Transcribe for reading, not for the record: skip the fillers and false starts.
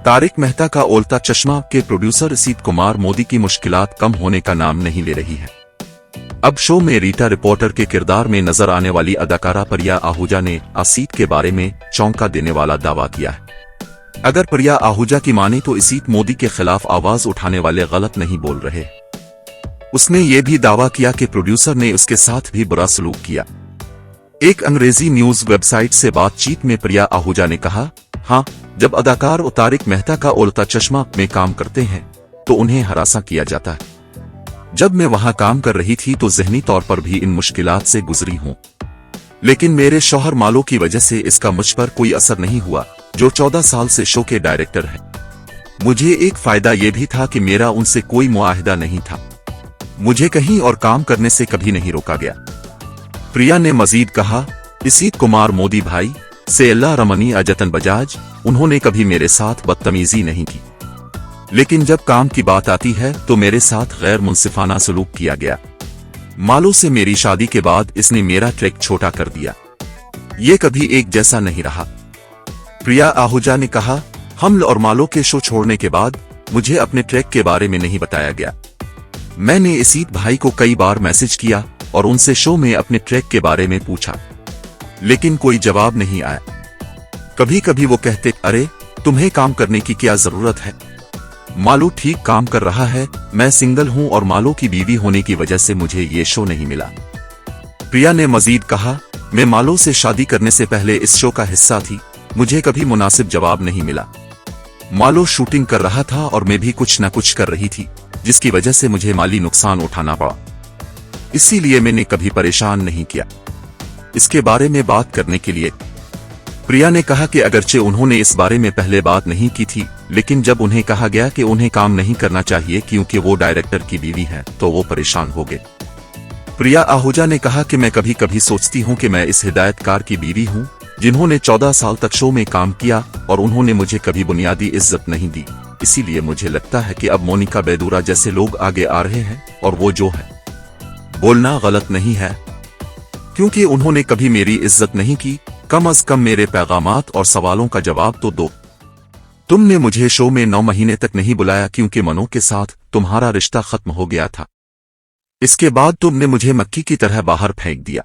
तारिक मेहता का उल्टा चश्मा के प्रोड्यूसर असीत कुमार मोदी की मुश्किलात कम होने का नाम नहीं ले रही है। अब शो में रीटा रिपोर्टर के किरदार में नजर आने वाली अदाकारा प्रिया आहूजा ने असीत के बारे में चौंका देने वाला दावा किया है। अगर प्रिया आहूजा की माने तो असीत मोदी के खिलाफ आवाज उठाने वाले गलत नहीं बोल रहे। उसने ये भी दावा किया कि प्रोड्यूसर ने उसके साथ भी बुरा सलूक किया। एक अंग्रेजी न्यूज वेबसाइट से बातचीत में प्रिया आहूजा ने कहा, हाँ, जब अदाकार और तारिक मेहता का उल्टा चश्मा में काम करते हैं तो उन्हें हरासा किया जाता है। जब मैं वहां काम कर रही थी तो ज़हनी तौर पर भी इन मुश्किलात से गुजरी हूं, लेकिन मेरे शौहर मालो की वजह से इसका मुझ पर कोई असर नहीं हुआ, जो 14 साल से शो के डायरेक्टर हैं। मुझे एक फायदा यह भी था कि मेरा उनसे कोई मुआहिदा नहीं था। मुझे कहीं और काम करने से कभी नहीं रोका गया। प्रिया ने मजीद कहा, असीत कुमार मोदी भाई से अल्लाह रमनी अजतन बजाज, उन्होंने कभी मेरे साथ बदतमीजी नहीं की, लेकिन जब काम की बात आती है तो मेरे साथ गैर मुंसिफाना सलूक किया गया। मालो से मेरी शादी के बाद इसने मेरा ट्रैक छोटा कर दिया। ये कभी एक जैसा नहीं रहा। प्रिया आहूजा ने कहा, हमल और मालो के शो छोड़ने के बाद मुझे अपने ट्रैक के बारे में नहीं बताया गया। मैंने असीत भाई को कई बार मैसेज किया और उनसे शो में अपने ट्रैक के बारे में पूछा, लेकिन कोई जवाब नहीं आया। कभी कभी वो कहते, अरे तुम्हें काम करने की क्या जरूरत है, मालो ठीक काम कर रहा है, मैं सिंगल हूं और मालो की बीवी होने की वजह से मुझे ये शो नहीं मिला। प्रिया ने मजीद कहा, मैं मालो से शादी करने से पहले इस शो का हिस्सा थी, मुझे कभी मुनासिब जवाब नहीं मिला। मालो शूटिंग कर रहा था और मैं भी कुछ न कुछ कर रही थी, जिसकी वजह से मुझे माली नुकसान उठाना पड़ा, इसीलिए मैंने कभी परेशान नहीं किया। इसके बारे में बात करने के लिए प्रिया ने कहा कि अगरचे उन्होंने इस बारे में पहले बात नहीं की थी, लेकिन जब उन्हें कहा गया कि उन्हें काम नहीं करना चाहिए क्योंकि वो डायरेक्टर की बीवी है तो वो परेशान हो गए। प्रिया आहूजा ने कहा कि मैं कभी कभी सोचती हूं कि मैं इस हिदायतकार की बीवी हूं जिन्होंने 14 साल तक शो में काम किया और उन्होंने मुझे कभी बुनियादी इज्जत नहीं दी। इसीलिए मुझे लगता है कि अब मोनिका बेदूरा जैसे लोग आगे आ रहे हैं और वो जो है बोलना गलत नहीं है, क्योंकि उन्होंने कभी मेरी इज्जत नहीं की। कम अज कम मेरे पैगामात और सवालों का जवाब तो दो। तुमने मुझे शो में 9 महीने तक नहीं बुलाया क्योंकि मनो के साथ तुम्हारा रिश्ता खत्म हो गया था। इसके बाद तुमने मुझे मक्खी की तरह बाहर फेंक दिया।